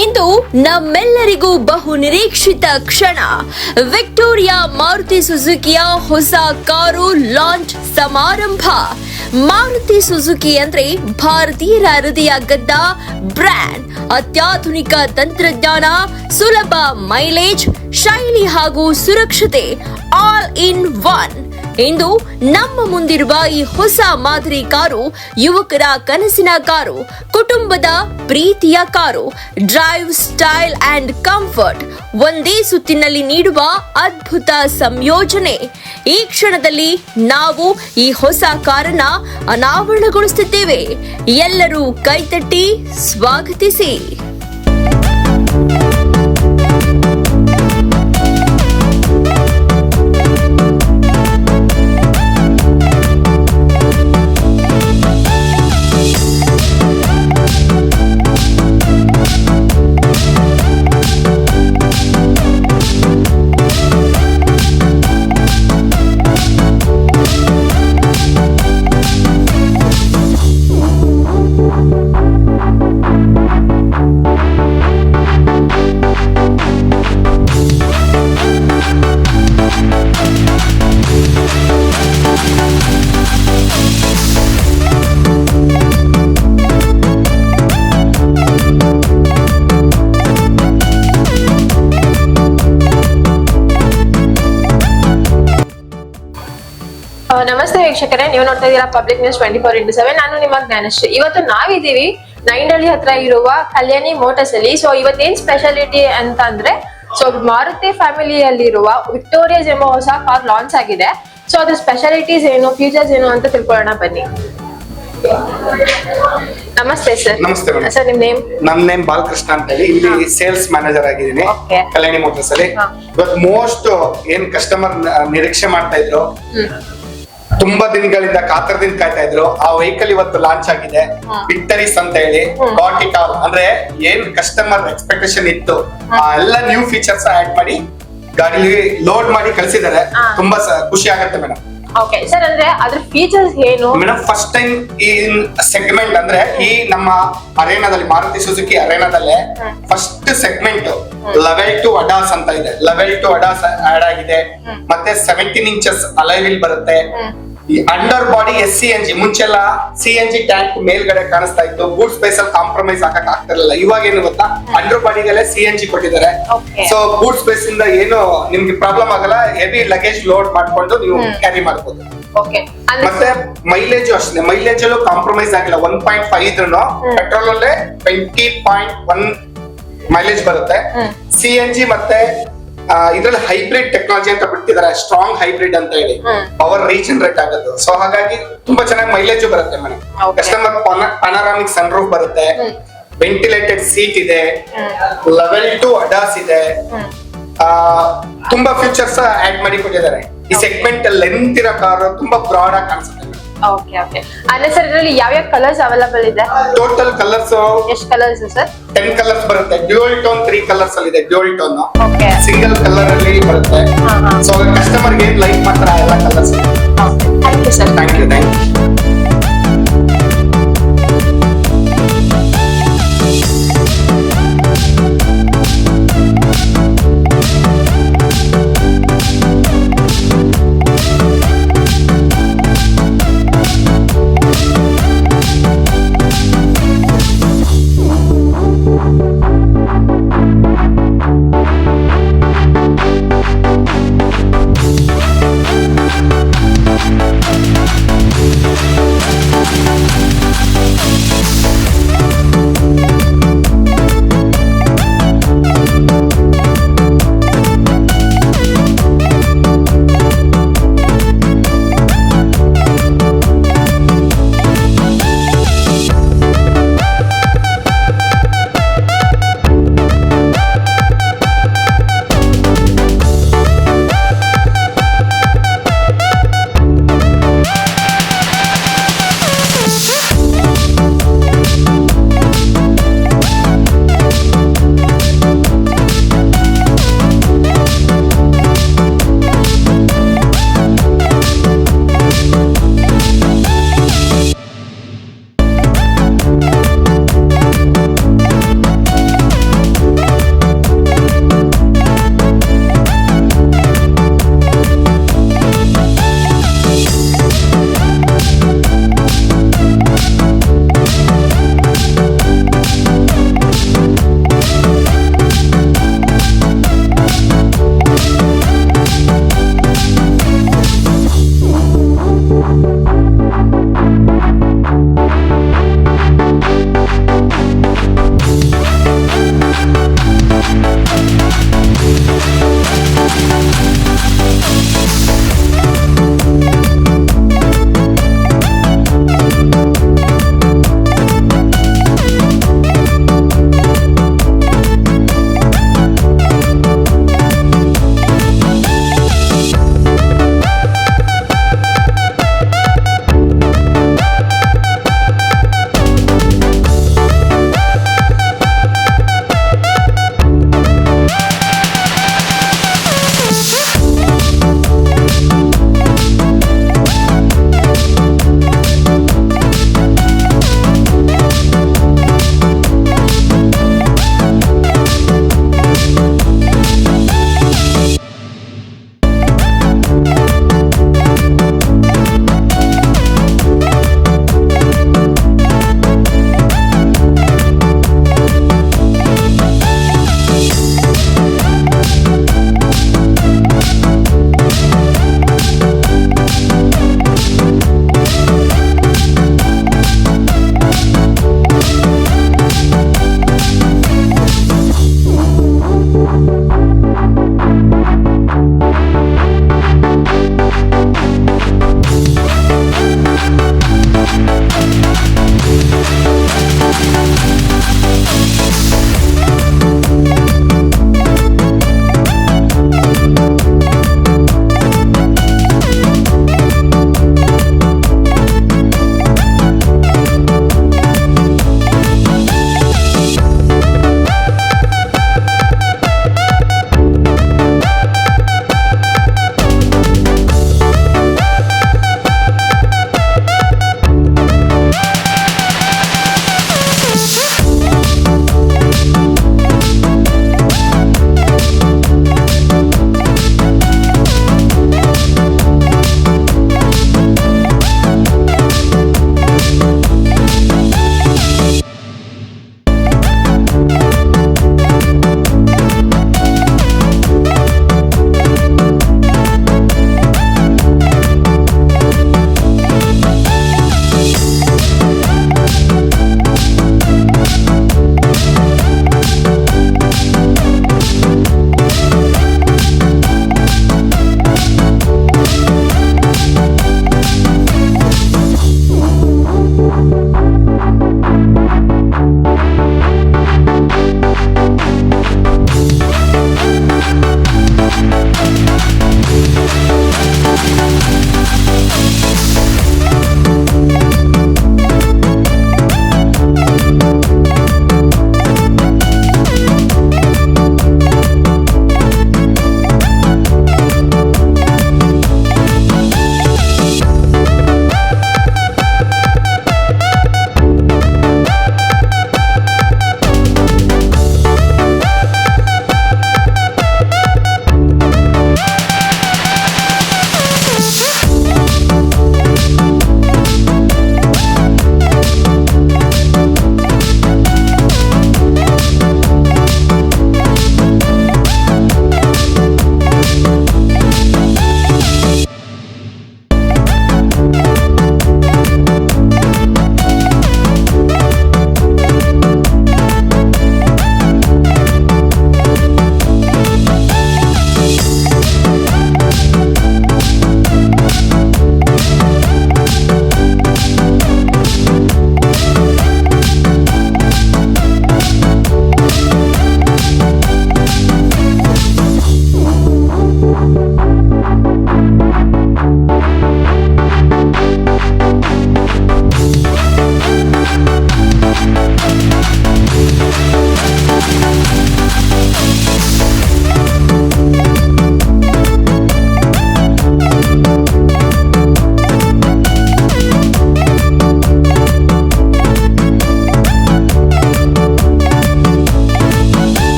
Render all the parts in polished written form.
ಇಂದು ನಮ್ಮೆಲ್ಲರಿಗೂ ಬಹು ನಿರೀಕ್ಷಿತ ಕ್ಷಣ. ವಿಕ್ಟೋರಿಯಾ ಮಾರುತಿ ಸುಜುಕಿಯ ಹೊಸ ಕಾರು ಲಾಂಚ್ ಸಮಾರಂಭ. ಮಾರುತಿ ಸುಜುಕಿ ಅಂದ್ರೆ ಭಾರತೀಯರ ಹೃದಯ ಗದ್ದ ಬ್ರ್ಯಾಂಡ್. ಅತ್ಯಾಧುನಿಕ ತಂತ್ರಜ್ಞಾನ, ಸುಲಭ ಮೈಲೇಜ್, ಶೈಲಿ ಹಾಗೂ ಸುರಕ್ಷತೆ ಆಲ್ ಇನ್ ಒನ್. ಇಂದು ನಮ್ಮ ಮುಂದಿರುವ ಈ ಹೊಸ ಮಾದರಿ ಕಾರು ಯುವಕರ ಕನಸಿನ ಕಾರು, ಕುಟುಂಬದ ಪ್ರೀತಿಯ car. Drive, style and comfort ಒಂದೇ ಸುತ್ತಿನಲ್ಲಿ ನೀಡುವ ಅದ್ಭುತ ಸಂಯೋಜನೆ. ಈ ಕ್ಷಣದಲ್ಲಿ ನಾವು ಈ ಹೊಸ ಕಾರನ್ನ ಅನಾವರಣಗೊಳಿಸುತ್ತಿದ್ದೇವೆ. ಎಲ್ಲರೂ ಕೈತಟ್ಟಿ ಸ್ವಾಗತಿಸಿ. ನಮಸ್ತೆ ವೀಕ್ಷಕರೇ, ನೀವು ನೋಡ್ತಾ ಇದ್ದೀರಾ ಪಬ್ಲಿಕ್ ನ್ಯೂಸ್ 24x7. ನಾನು ನಿಮ್ಮ ಜ್ಞಾನಶ್ರೀ. ಇವತ್ತು ನಾವಿದ್ದೀವಿ ನೈಂಡಳ್ಳಿ ಹತ್ರ ಇರುವ ಕಲ್ಯಾಣಿ ಮೋಟರ್ಸ್ ಅಲ್ಲಿ. ಸೊ ಇವತ್ತೇನ್ ಸ್ಪೆಷಾಲಿಟಿ ಅಂತ ಅಂದ್ರೆ, ಸೊ ಮಾರುತಿ ಫ್ಯಾಮಿಲಿಯಲ್ಲಿರುವ ವಿಕ್ಟೋರಿಯಾಸ್ ಎಂಬ ಹೊಸ ಕಾರ್ ಲಾಂಚ್ ಆಗಿದೆ. ಸೊ ಅದ್ರ ಸ್ಪೆಷಾಲಿಟೀಸ್ ಏನು, ಫೀಚರ್ಸ್ ಏನು ಅಂತ ತಿಳ್ಕೊಳ್ಳೋಣ ಬನ್ನಿ. ನಮಸ್ತೆ ಸರ್. ನಮಸ್ತೆ ಮೇಡಮ್. ಸರ್ ನಿಮ್ ನೇಮ್? ನನ್ನ ನೇಮ್ ಬಾಲಕೃಷ್ಣ ಅಂತ ಹೇಳಿ, ಇಲ್ಲಿ ಸೇಲ್ಸ್ ಮ್ಯಾನೇಜರ್ ಆಗಿದ್ದೀನಿ ಕಲ್ಯಾಣಿ ಮೋಟರ್ಸ್ ಅಲ್ಲಿ. ಇವತ್ತು ಮೋಸ್ಟ್ ಏನ್ ಕಸ್ಟಮರ್ ನಿರೀಕ್ಷೆ ಮಾಡ್ತಾ ಇದ್ರು, ತುಂಬಾ ದಿನಗಳಿಂದ ಕಾತರದಿಂದ ಕಾಯ್ತಾ ಇದ್ರು, ಆ ವೆಹಿಕಲ್ ಇವತ್ತು ಲಾಂಚ್ ಆಗಿದೆ. ವಿಕ್ಟರೀಸ್ ಅಂತ ಹೇಳಿ ಗಾಟ್ ಇಟ್ ಆಲ್, ಅಂದ್ರೆ ಏನ್ ಕಸ್ಟಮರ್ ಎಕ್ಸ್ಪೆಕ್ಟೇಷನ್ ಇತ್ತು ಆ ಎಲ್ಲ ನ್ಯೂ ಫೀಚರ್ಸ್ ಆಡ್ ಮಾಡಿ ಗಾಡಿ ಲೋಡ್ ಮಾಡಿ ಕಳಿಸಿದ್ದಾರೆ. ತುಂಬಾ ಖುಷಿ ಆಗುತ್ತೆ ಮೇಡಮ್. ಓಕೆ ಸರ್, ಅಂದ್ರೆ ಅದ್ರ ಫೀಚರ್ಸ್ ಏನು ಮೇಡಮ್? ಫಸ್ಟ್ ಟೈಮ್ ಈ ಸೆಗ್ಮೆಂಟ್ ಅಂದ್ರೆ ಈ ನಮ್ಮ ಅರೇನಾದಲ್ಲಿ, ಮಾರುತಿ ಸುಜುಕಿ ಅರೇನಾದಲ್ಲೇ first segment level two ADAS ಅಂತ ಇದೆ. ಲೆವೆಲ್ ಟು ಅಡಾಸ್ ಆಡ್ ಆಗಿದೆ. ಮತ್ತೆ 17 ಇಂಚಸ್ ಅಲೈ ವೀಲ್ ಬರುತ್ತೆ. ಈ under body SCNG, ಮುಂಚೆಲ್ಲ CNG tank ಮೇಲ್ಗಡೆ ಕಾಣಿಸ್ತಾ ಇತ್ತು. ಬೂಟ್ ಸ್ಪೇಸ್ ಅಲ್ಲಿ ಕಾಂಪ್ರಮೈಸ್ ಆಗಕ್ ಆಗ್ತಿರಲಿಲ್ಲ. ಇವಾಗ ಏನು ಗೊತ್ತಾ, ಅಂಡರ್ ಬಾಡಿಗೆಲ್ಲ CNG ಕೊಟ್ಟಿದ್ದಾರೆ. ಸೊ ಬೂಟ್ ಸ್ಪೇಸ್ ಇಂದ ಏನು ನಿಮ್ಗೆ ಪ್ರಾಬ್ಲಮ್ ಆಗಲ್ಲ. ಹೆವಿ ಲಗೇಜ್ ಲೋಡ್ ಮಾಡ್ಕೊಂಡು ನೀವು ಕ್ಯಾರಿ ಮಾಡಬಹುದು. ಮತ್ತೆ ಮೈಲೇಜ್ ಅಷ್ಟೇ, ಮೈಲೇಜ್ ಅಲ್ಲೂ ಕಾಂಪ್ರಮೈಸ್ ಆಗಿಲ್ಲ. 1.5 ಇದ್ರು ಪೆಟ್ರೋಲ್ ಅಲ್ಲೇ 20.1 ಮೈಲೇಜ್ ಬರುತ್ತೆ. CNG ಮತ್ತೆ ಇದ್ರಲ್ಲಿ ಹೈಬ್ರಿಡ್ ಟೆಕ್ನಾಲಜಿ ಅಂತ ಬಿಟ್ಟಿದ್ದಾರೆ, ಸ್ಟ್ರಾಂಗ್ ಹೈಬ್ರಿಡ್ ಅಂತ ಹೇಳಿ ಪವರ್ ರೀಜನರೇಟ್ ಆಗೋದು. ಸೊ ಹಾಗಾಗಿ ತುಂಬಾ ಚೆನ್ನಾಗಿ ಮೈಲೇಜ್ ಬರುತ್ತೆ madam. Customer panoramic sun roof ಬರುತ್ತೆ, ವೆಂಟಿಲೇಟೆಡ್ ಸೀಟ್ ಇದೆ, ಲೆವೆಲ್ ಟು ಅಡಾಸ್ ಇದೆ, ತುಂಬಾ ಫೀಚರ್ಸ್ ಆಡ್ ಮಾಡಿ ಕೊಟ್ಟಿದ್ದಾರೆ. ಈ ಸೆಗ್ಮೆಂಟ್ ಲೆಂತ್ ಇರೋ ಕಾರ್ ತುಂಬಾ ಬ್ರಾಡ್ ಆಗಿ ಕಾಣಿಸುತ್ತೆ. Okay okay. ಅಂದ್ರೆ ಸರ್ ಇದರಲ್ಲಿ ಯಾವ ಯಾವ ಕಲರ್ಸ್ ಅವೈಲೇಬಲ್ ಇದೆ? ಟೋಟಲ್ ಕಲರ್ಸ್ ಎಷ್ಟು ಕಲರ್ಸ್ ಸರ್? 10 ಕಲರ್ಸ್ ಬರುತ್ತೆ. ಡ್ಯೂಯಲ್ ಟೋನ್ 3 ಕಲರ್ಸ್ ಅಲ್ಲಿ ಇದೆ. Dual tone okay, single colour ಅಲ್ಲಿ ಬರುತ್ತೆ. ಸೊ ಕಸ್ಟಮರ್ ಗೆ ಲೈಕ್ ಮಾತ್ರ ಎಲ್ಲ colours. Thank you sir. Thank you.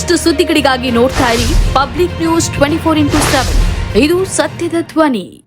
ಇನ್ನಷ್ಟು ಸುದ್ದಿಗಳಿಗಾಗಿ ನೋಡ್ತಾ ಇರಿ ಪಬ್ಲಿಕ್ ನ್ಯೂಸ್ 24x7. ಇದು ಸತ್ಯದ ಧ್ವನಿ.